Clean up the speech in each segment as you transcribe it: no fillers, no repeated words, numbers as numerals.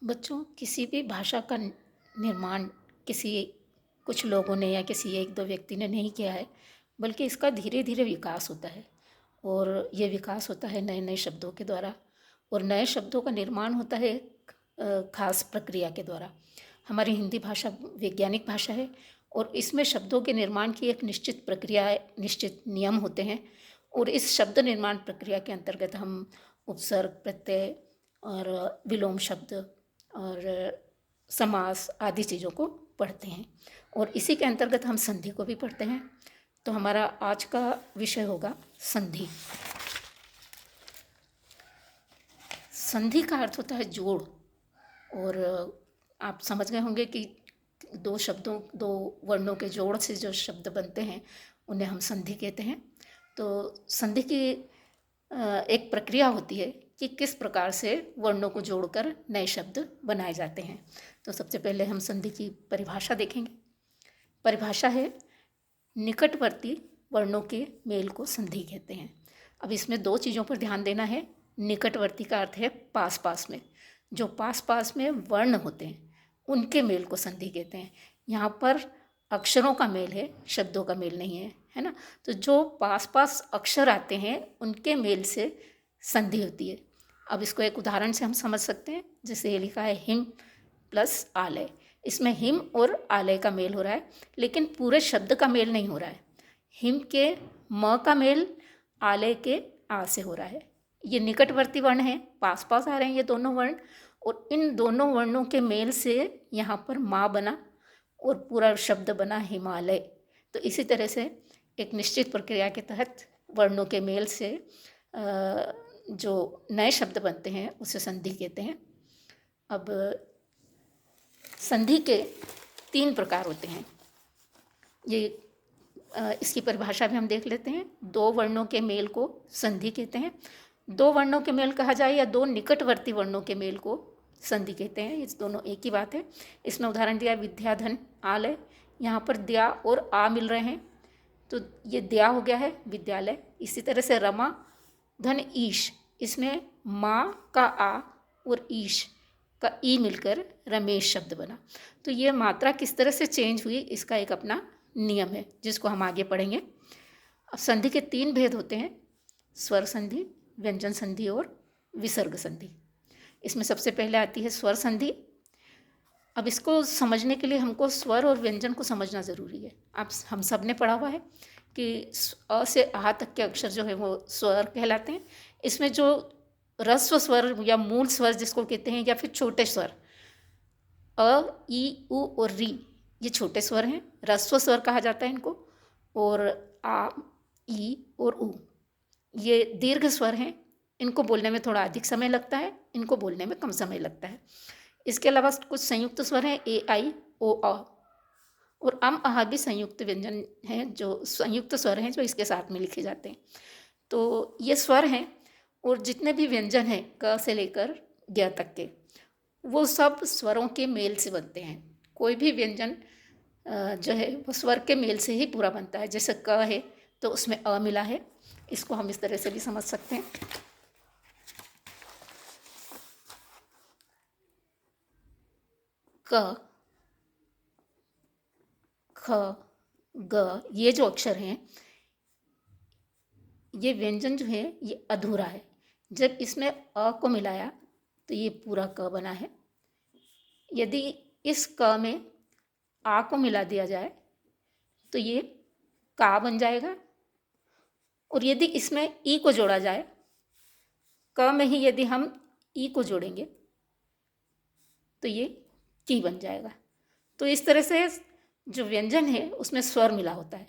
बच्चों, किसी भी भाषा का निर्माण किसी कुछ लोगों ने या किसी एक दो व्यक्ति ने नहीं किया है, बल्कि इसका धीरे धीरे विकास होता है। और ये विकास होता है नए नए शब्दों के द्वारा। और नए शब्दों का निर्माण होता है एक खास प्रक्रिया के द्वारा। हमारी हिंदी भाषा वैज्ञानिक भाषा है और इसमें शब्दों के निर्माण की एक निश्चित प्रक्रिया है, निश्चित नियम होते हैं। और इस शब्द निर्माण प्रक्रिया के अंतर्गत हम उपसर्ग, प्रत्यय और विलोम शब्द और समास आदि चीज़ों को पढ़ते हैं। और इसी के अंतर्गत हम संधि को भी पढ़ते हैं। तो हमारा आज का विषय होगा संधि। संधि का अर्थ होता है जोड़। और आप समझ गए होंगे कि दो वर्णों के जोड़ से जो शब्द बनते हैं उन्हें हम संधि कहते हैं। तो संधि की एक प्रक्रिया होती है कि किस प्रकार से वर्णों को जोड़कर नए शब्द बनाए जाते हैं। तो सबसे पहले हम संधि की परिभाषा देखेंगे। परिभाषा है, निकटवर्ती वर्णों के मेल को संधि कहते हैं। अब इसमें दो चीज़ों पर ध्यान देना है। निकटवर्ती का अर्थ है पास पास में, जो पास पास में वर्ण होते हैं उनके मेल को संधि कहते हैं। यहाँ पर अक्षरों का मेल है, शब्दों का मेल नहीं है, है ना। तो जो पास पास अक्षर आते हैं उनके मेल से संधि होती है। अब इसको एक उदाहरण से हम समझ सकते हैं। जैसे ये लिखा है हिम प्लस आलय। इसमें हिम और आलय का मेल हो रहा है, लेकिन पूरे शब्द का मेल नहीं हो रहा है। हिम के म का मेल आलय के आ से हो रहा है। ये निकटवर्ती वर्ण हैं, पास पास आ रहे हैं ये दोनों वर्ण। और इन दोनों वर्णों के मेल से यहाँ पर माँ बना और पूरा शब्द बना हिमालय। तो इसी तरह से एक निश्चित प्रक्रिया के तहत वर्णों के मेल से जो नए शब्द बनते हैं उसे संधि कहते हैं। अब संधि के 3 प्रकार होते हैं। ये इसकी परिभाषा भी हम देख लेते हैं। 2 वर्णों के मेल को संधि कहते हैं। 2 वर्णों के मेल कहा जाए या 2 निकटवर्ती वर्णों के मेल को संधि कहते हैं। ये दोनों एक ही बात है। इसमें उदाहरण दिया विद्याधन आलय। यहाँ पर द्या और आ मिल रहे हैं, तो ये द्या हो गया है विद्यालय। इसी तरह से रमा धन ईश, इसमें माँ का आ और ईश का ई मिलकर रमेश शब्द बना। तो ये मात्रा किस तरह से चेंज हुई, इसका एक अपना नियम है जिसको हम आगे पढ़ेंगे। अब संधि के 3 भेद होते हैं, स्वर संधि, व्यंजन संधि और विसर्ग संधि। इसमें सबसे पहले आती है स्वर संधि। अब इसको समझने के लिए हमको स्वर और व्यंजन को समझना ज़रूरी है। हम सब ने पढ़ा हुआ है कि अ से आ तक के अक्षर जो है वो स्वर कहलाते हैं। इसमें जो ह्रस्व स्वर या मूल स्वर जिसको कहते हैं, या फिर छोटे स्वर अ, ई, उ और री, ये छोटे स्वर हैं। ह्रस्व स्वर कहा जाता है इनको। और आ, ई और उ ये दीर्घ स्वर हैं। इनको बोलने में थोड़ा अधिक समय लगता है, इनको बोलने में कम समय लगता है। इसके अलावा कुछ संयुक्त स्वर हैं, ए, आई, ओ, अ। और अम, अह भी संयुक्त व्यंजन हैं, जो संयुक्त स्वर हैं जो इसके साथ में लिखे जाते हैं। तो ये स्वर हैं। और जितने भी व्यंजन हैं क से लेकर ज्ञ तक के, वो सब स्वरों के मेल से बनते हैं। कोई भी व्यंजन जो है वो स्वर के मेल से ही पूरा बनता है। जैसे क है तो उसमें अ मिला है, इसको हम इस तरह से भी समझ सकते हैं। क, ख, ग, ये जो अक्षर हैं, ये व्यंजन जो है ये अधूरा है। जब इसमें अ को मिलाया तो ये पूरा क बना है। यदि इस क में आ को मिला दिया जाए तो ये का बन जाएगा। और यदि इसमें ई को जोड़ा जाए, क में ही यदि हम ई को जोड़ेंगे तो ये की बन जाएगा। तो इस तरह से जो व्यंजन है उसमें स्वर मिला होता है।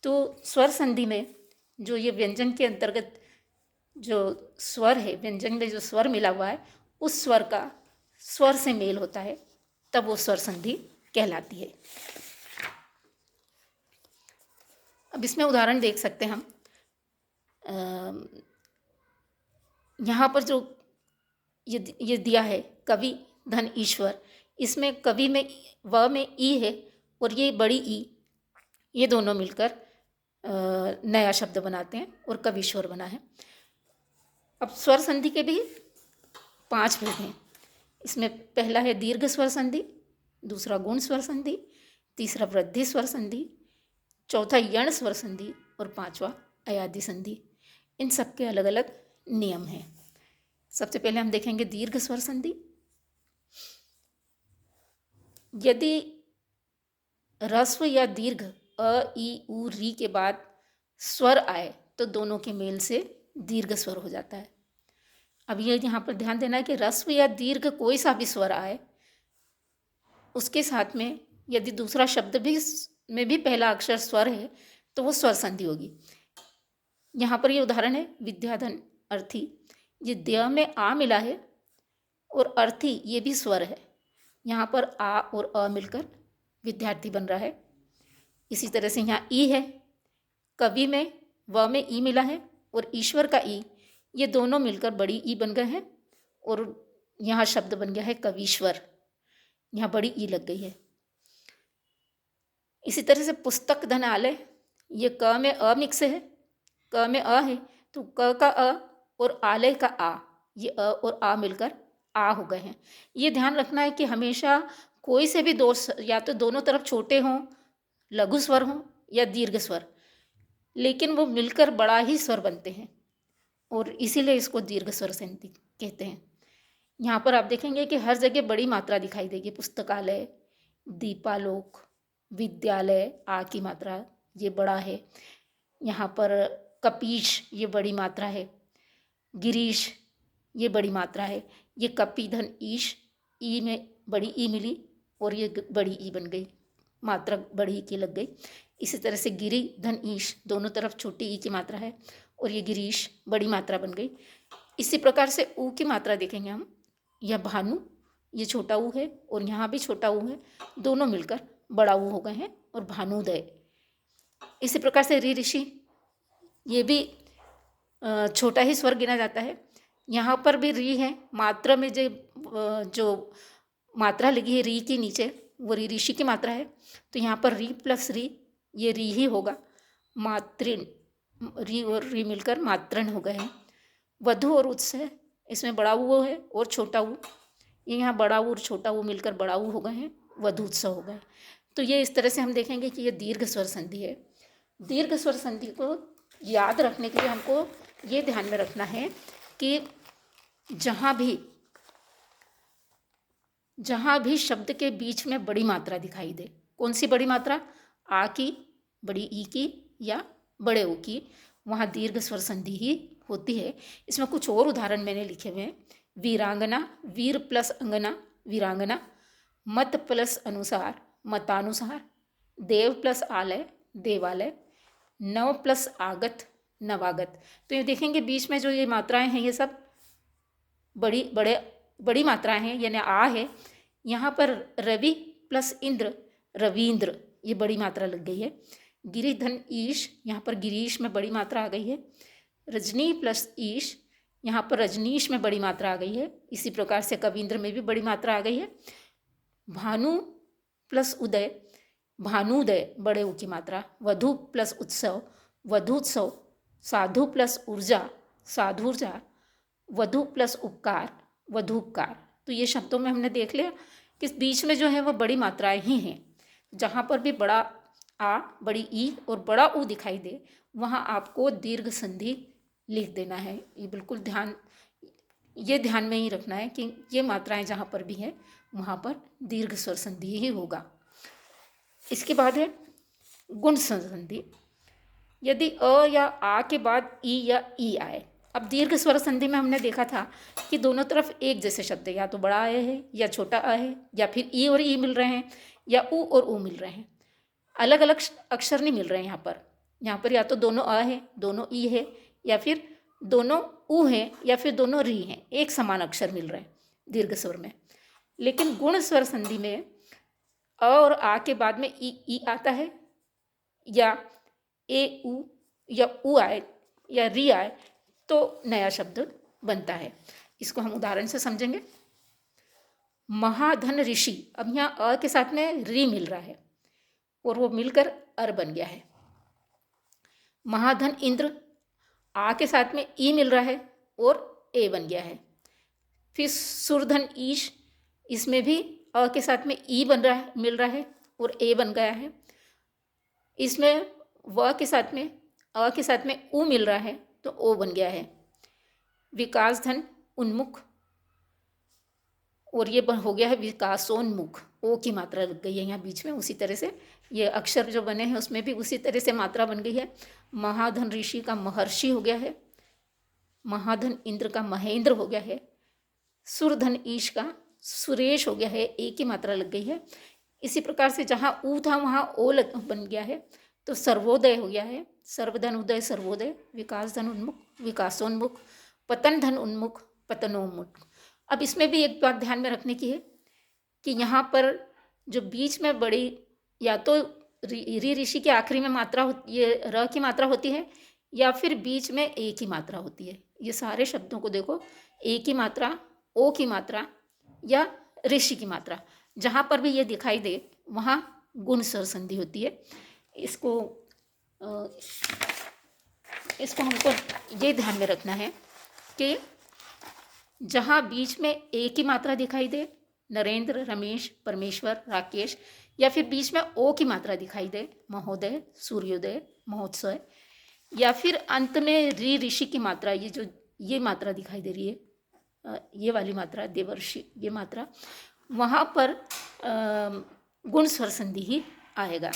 तो स्वर संधि में जो ये व्यंजन के अंतर्गत जो स्वर है, व्यंजन में जो स्वर मिला हुआ है, उस स्वर का स्वर से मेल होता है, तब वो स्वर संधि कहलाती है। अब इसमें उदाहरण देख सकते हैं हम। यहाँ पर जो ये दिया है कवि धन ईश्वर, इसमें कवि में व में ई है और ये बड़ी ई, ये दोनों मिलकर नया शब्द बनाते हैं और कवीश्वर बना है। अब स्वर संधि के भी 5 भेद हैं। इसमें पहला है दीर्घ स्वर संधि, दूसरा गुण स्वर संधि, तीसरा वृद्धि स्वर संधि, चौथा यण स्वर संधि और पांचवा अयादि संधि। इन सब के अलग अलग नियम हैं। सबसे पहले हम देखेंगे दीर्घ स्वर संधि। यदि ह्रस्व या दीर्घ अ, ई, उ, री के बाद स्वर आए तो दोनों के मेल से दीर्घ स्वर हो जाता है। अब ये यहाँ पर ध्यान देना है कि ह्रस्व या दीर्घ कोई सा भी स्वर आए, उसके साथ में यदि दूसरा शब्द भी में भी पहला अक्षर स्वर है तो वो स्वर संधि होगी। यहाँ पर ये उदाहरण है विद्याधन अर्थी। ये द्य में आ मिला है और अर्थी ये भी स्वर है। यहाँ पर आ और अ मिलकर विद्यार्थी बन रहा है। इसी तरह से यहाँ ई है, कवि में व में ई मिला है और ईश्वर का ई, ये दोनों मिलकर बड़ी ई बन गए हैं और यहाँ शब्द बन गया है कवीश्वर। यहाँ बड़ी ई लग गई है। इसी तरह से पुस्तक धनालय, ये क में अ मिक्स है, क में अ है तो क का अ और आलय का आ, ये अ और आ मिलकर आ हो गए हैं। ये ध्यान रखना है कि हमेशा कोई से भी दो, या तो दोनों तरफ छोटे हों, लघु स्वर हों या दीर्घ स्वर, लेकिन वो मिलकर बड़ा ही स्वर बनते हैं और इसीलिए इसको दीर्घ स्वर संधि कहते हैं। यहाँ पर आप देखेंगे कि हर जगह बड़ी मात्रा दिखाई देगी। पुस्तकालय, दीपालोक, विद्यालय, आ की मात्रा ये बड़ा है। यहाँ पर कपीश, ये बड़ी मात्रा है। गिरीश, ये बड़ी मात्रा है। ये कपी धन ईश, ई में बड़ी ई मिली और ये बड़ी ई बन गई, मात्रा बड़ी ई की लग गई। इसी तरह से गिरी धन ईश, दोनों तरफ छोटी ई की मात्रा है और ये गिरीश बड़ी मात्रा बन गई। इसी प्रकार से ऊ की मात्रा देखेंगे हम। यह भानु, ये छोटा ऊ है और यहाँ भी छोटा ऊ है, दोनों मिलकर बड़ा ऊ हो गए हैं और भानुदय। इसी प्रकार से री ऋषि, ये भी छोटा ही स्वर गिना जाता है। यहाँ पर भी री है, मात्रा में जो मात्रा लगी है री के नीचे वो री ऋषि की मात्रा है, तो यहाँ पर री प्लस री, ये री ही होगा। मातृण, री और री मिलकर मातृण हो गए हैं। वधु और उत्सव, इसमें बड़ा ऊ है और छोटा ऊ, ये यहाँ बड़ा ऊ और छोटा ऊ मिलकर बड़ा ऊ हो गए हैं, वधु उत्सव हो गए। तो ये इस तरह से हम देखेंगे कि ये दीर्घ स्वर संधि है। दीर्घ स्वर संधि को याद रखने के लिए हमको ये ध्यान में रखना है कि जहाँ भी शब्द के बीच में बड़ी मात्रा दिखाई दे, कौन सी बड़ी मात्रा, आ की, बड़ी ई की या बड़े ऊ की, वहाँ दीर्घ स्वर संधि ही होती है। इसमें कुछ और उदाहरण मैंने लिखे हुए हैं। वीरांगना, वीर प्लस अंगना, वीरांगना। मत प्लस अनुसार, मतानुसार। देव प्लस आलय, देवालय। नव प्लस आगत, नवागत। तो ये देखेंगे बीच में जो ये मात्राएं हैं ये सब बड़ी मात्राएं हैं, यानी आ है। यहाँ पर रवि प्लस इंद्र, रवींद्र, ये बड़ी मात्रा लग गई है। गिरिधन ईश, यहाँ पर गिरीश में बड़ी मात्रा आ गई है। रजनी प्लस ईश, यहाँ पर रजनीश में बड़ी मात्रा आ गई है। इसी प्रकार से कवींद्र में भी बड़ी मात्रा आ गई है। भानु प्लस उदय, भानुदय, बड़े ऊ की मात्रा। वधु प्लस उत्सव, वधुत्सव। साधु प्लस ऊर्जा, साधुर्जा। वधु प्लस उपकार, वधुपकार। तो ये शब्दों में हमने देख लिया कि बीच में जो है वो बड़ी मात्राएं ही हैं। जहाँ पर भी बड़ा आ, बड़ी ई और बड़ा ऊ दिखाई दे वहाँ आपको दीर्घ संधि लिख देना है। ये बिल्कुल ध्यान में ही रखना है कि ये मात्राएं जहाँ पर भी हैं वहाँ पर दीर्घ स्वर संधि ही होगा। इसके बाद है गुण संधि। यदि अ या आ के बाद ई या ई आए। अब दीर्घ स्वर संधि में हमने देखा था कि दोनों तरफ एक जैसे शब्द है, या तो बड़ा आ है या छोटा आ है, या फिर ई और ई मिल रहे हैं या ऊ और ऊ मिल रहे हैं। अलग अलग अक्षर नहीं मिल रहे हैं यहाँ पर या तो दोनों अ है, दोनों ई है, या फिर दोनों ऊ हैं, या फिर दोनों री हैं। एक समान अक्षर मिल रहे हैं दीर्घ स्वर में। लेकिन गुण स्वर संधि में अ और आ के बाद में ई आता है, या ए ऊ या ऊ आए या री आए तो नया शब्द बनता है। इसको हम उदाहरण से समझेंगे। महाधन ऋषि, अब यहाँ अ के साथ में री मिल रहा है और वो मिलकर अर बन गया है। महाधन इंद्र, आ के साथ में ई मिल रहा है और ए बन गया है। फिर सुरधन ईश, इसमें भी अ के साथ में ई बन रहा है, मिल रहा है और ए बन गया है। इसमें व के साथ में अ के साथ में उ मिल रहा है तो ओ बन गया है। विकास धन उन्मुख, और ये हो गया है विकासोन्मुख। ओ की मात्रा लग गई है यहाँ बीच में। उसी तरह से ये अक्षर जो बने हैं उसमें भी उसी तरह से मात्रा बन गई है। महाधन ऋषि का महर्षि हो गया है। महाधन इंद्र का महेंद्र हो गया है। सुरधन ईश का सुरेश हो गया है, ए की मात्रा लग गई है। इसी प्रकार से जहाँ ऊ था वहाँ ओ बन गया है तो सर्वोदय हो गया है। सर्वधन उदय सर्वोदय। विकास धन उन्मुख विकासोन्मुख। पतन धन उन्मुख पतनोन्मुख। अब इसमें भी एक बात ध्यान में रखने की है कि यहाँ पर जो बीच में बड़ी या तो री ऋषि के आखिरी में मात्रा ये र की मात्रा होती है या फिर बीच में ए की मात्रा होती है। ये सारे शब्दों को देखो, ए की मात्रा, ओ की मात्रा या ऋषि की मात्रा, जहाँ पर भी ये दिखाई दे वहाँ गुण स्वर संधि होती है। इसको हमको ये ध्यान में रखना है कि जहाँ बीच में ए की मात्रा दिखाई दे, नरेंद्र, रमेश, परमेश्वर, राकेश, या फिर बीच में ओ की मात्रा दिखाई दे, महोदय, सूर्योदय, महोत्सव, या फिर अंत में री ऋषि की मात्रा, ये मात्रा दिखाई दे रही है, ये वाली मात्रा देवर्षि, ये मात्रा, वहाँ पर गुण स्वर संधि ही आएगा।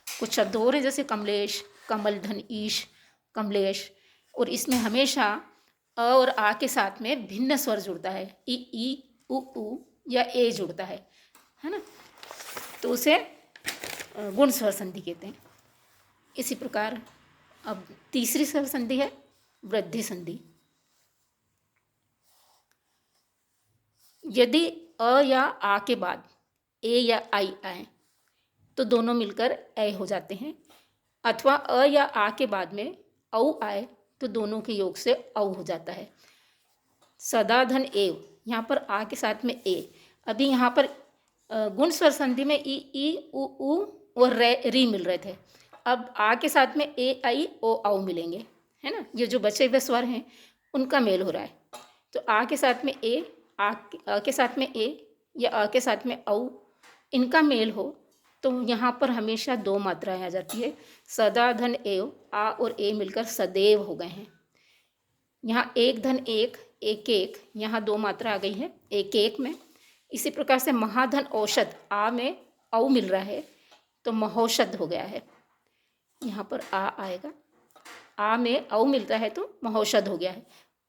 कुछ शब्द और हैं जैसे कमलेश, कमल धन ईश, कमलेश, और इसमें हमेशा अ और आ के साथ में भिन्न स्वर जुड़ता है। ई उ या ए जुड़ता है ना, तो उसे गुण स्वर संधि कहते हैं। इसी प्रकार अब तीसरी स्वर संधि है वृद्धि संधि। यदि अ या आ के बाद ए या आई आए तो दोनों मिलकर ए हो जाते हैं, अथवा अ या आ के बाद में औ आए तो दोनों के योग से औ हो जाता है। सदा धन एव, यहाँ पर आ के साथ में ए। अभी यहाँ पर गुण स्वर संधि में ई उ और री मिल रहे थे। अब आ के साथ में ए आई ओ औ मिलेंगे, है ना। ये जो बचे हुए स्वर हैं उनका मेल हो रहा है। तो आ के साथ में ए, आ के साथ में ए या आ के साथ में औ, इनका मेल हो तो यहाँ पर हमेशा दो मात्राएं आ जाती है। सदा धन एव, आ और ए मिलकर सदैव हो गए हैं। यहाँ एक धन एक, एक एक, यहाँ दो मात्रा आ गई है एक एक में। इसी प्रकार से महाधन औषध, आ में औ मिल रहा है तो महौषध हो गया है। यहाँ पर आ आएगा, आ में औ मिलता है तो महौषध हो गया है।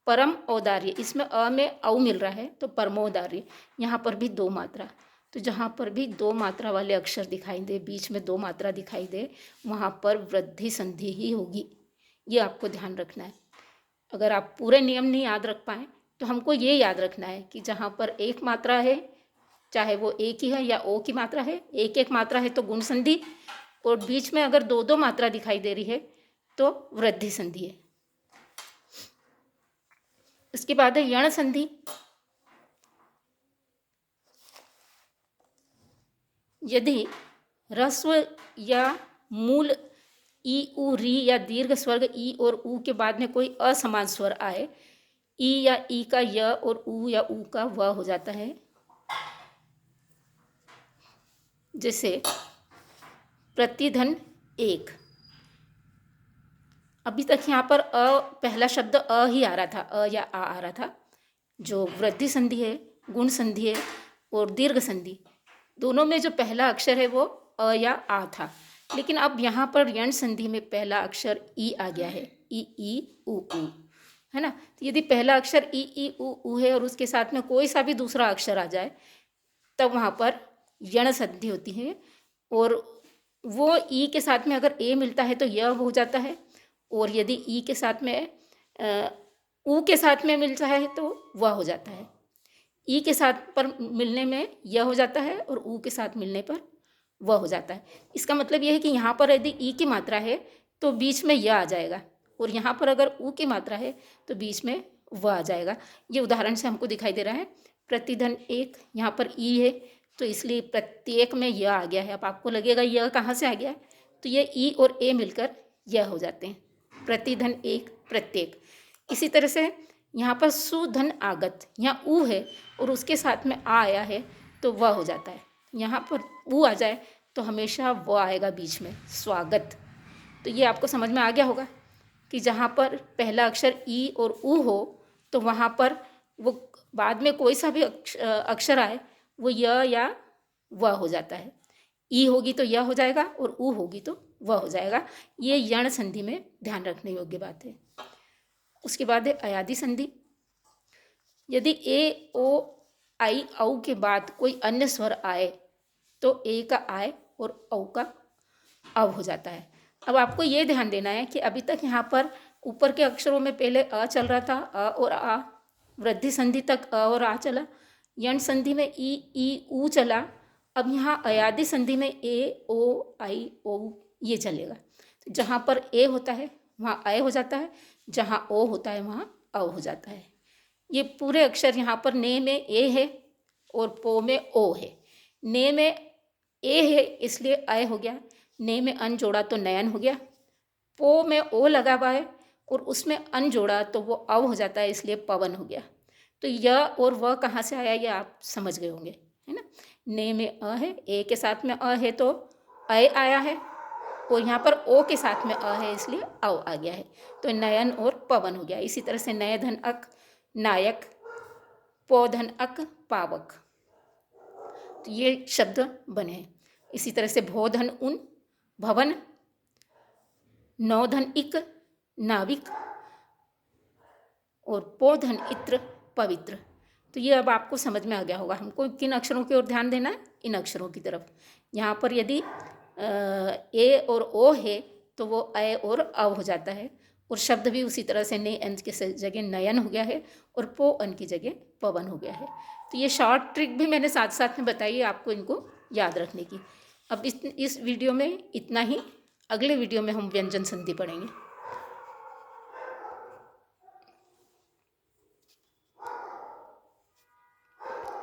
परम औदार्य, इसमें अ में औ मिल रहा है तो परमोदार्य। यहाँ पर भी दो मात्रा, तो जहाँ पर भी दो मात्रा वाले अक्षर दिखाई दे, बीच में दो मात्रा दिखाई दे, वहाँ पर वृद्धि संधि ही होगी। ये आपको ध्यान रखना है। अगर आप पूरे नियम नहीं याद रख पाएँ तो हमको ये याद रखना है कि जहाँ पर एक मात्रा है, चाहे वो एक ही है या ओ की मात्रा है, एक एक मात्रा है तो गुण संधि, और बीच में अगर दो दो मात्रा दिखाई दे रही है तो वृद्धि संधि है। इसके बाद है यण संधि। यदि ह्रस्व या मूल ई उ री या दीर्घ स्वर्ग ई और ऊ के बाद में कोई असमान स्वर आए, ई या ई का य और ऊ या ऊ का व हो जाता है। जैसे प्रतिधन एक, अभी तक यहाँ पर पहला शब्द अ ही आ रहा था, अ या आ रहा था। जो वृद्धि संधि है, गुण संधि है और दीर्घ संधि, दोनों में जो पहला अक्षर है वो अ या आ था। लेकिन अब यहाँ पर यण संधि में पहला अक्षर ई आ गया है, ई उ है ना। तो यदि पहला अक्षर ई उ है और उसके साथ में कोई सा भी दूसरा अक्षर आ जाए तब वहाँ पर यण संधि होती है। और वो ई के साथ में अगर ए मिलता है तो यह हो जाता है, और यदि ई के साथ में ऊ के साथ में मिलता है तो वह हो जाता है। ई के साथ पर मिलने में यह हो जाता है और ऊ के साथ मिलने पर वह हो जाता है। इसका मतलब यह है कि यहाँ पर यदि ई की मात्रा है तो बीच में यह आ जाएगा, और यहाँ पर अगर ऊ की मात्रा है तो बीच में वह आ जाएगा। ये उदाहरण से हमको दिखाई दे रहा है। प्रतिधन एक, यहाँ पर ई है तो इसलिए प्रत्येक में यह आ गया है। अब आपको लगेगा यह कहाँ से आ गया, तो ये ई और ए मिलकर यह हो जाते हैं, प्रतिधन एक प्रत्येक। इसी तरह से यहाँ पर सुधन आगत, यहाँ ऊ है और उसके साथ में आ आया है तो वह हो जाता है। यहाँ पर ऊ आ जाए तो हमेशा वह आएगा बीच में, स्वागत। तो ये आपको समझ में आ गया होगा कि जहाँ पर पहला अक्षर ई और ऊ हो तो वहाँ पर वो बाद में कोई सा भी अक्षर आए वो य या वह हो जाता है। ई होगी तो यह हो जाएगा और ऊ होगी तो वह हो जाएगा। ये यण संधि में ध्यान रखने योग्य बात है। उसके बाद है अयादि संधि। यदि ए ओ आई औ के बाद कोई अन्य स्वर आए तो ए का आय और औ का अव हो जाता है। अब आपको ये ध्यान देना है कि अभी तक यहाँ पर ऊपर के अक्षरों में पहले अ चल रहा था, अ और आ, वृद्धि संधि तक अ और आ चला, यण संधि में ई ऊ चला। अब यहाँ अयादि संधि में ए ओ आई ओ ये चलेगा। तो जहाँ पर ए होता है वहाँ अय हो जाता है, जहाँ ओ होता है वहाँ अव हो जाता है। ये पूरे अक्षर यहाँ पर ने में ए है और पो में ओ है। ने में ए है इसलिए अय हो गया, ने में अन जोड़ा तो नयन हो गया, पो में ओ लगा हुआ है और उसमें अन जोड़ा तो वो अव हो जाता है इसलिए पवन हो गया। तो यह और वह कहाँ से आया ये आप समझ गए होंगे, है ना। ने में अ है, ए के साथ में अ है तो अय आया है और यहाँ पर ओ के साथ में अ है इसलिए अव आ गया है। तो नयन और पवन हो गया। इसी तरह से नय धन अक नायक, पौधन अक पावक, तो ये शब्द बने हैं। इसी तरह से भोधन उन भवन, नौधन इक नाविक और पोधन इत्र पवित्र। तो ये अब आपको समझ में आ गया होगा हमको किन अक्षरों की ओर ध्यान देना है, इन अक्षरों की तरफ। यहाँ पर यदि ए और ओ है तो वो अय और अव हो जाता है और शब्द भी उसी तरह से ने अन की जगह नयन हो गया है और पो अन की जगह पवन हो गया है। तो ये शॉर्ट ट्रिक भी मैंने साथ साथ में बताई है आपको इनको याद रखने की। अब इस वीडियो में इतना ही। अगले वीडियो में हम व्यंजन संधि पढ़ेंगे।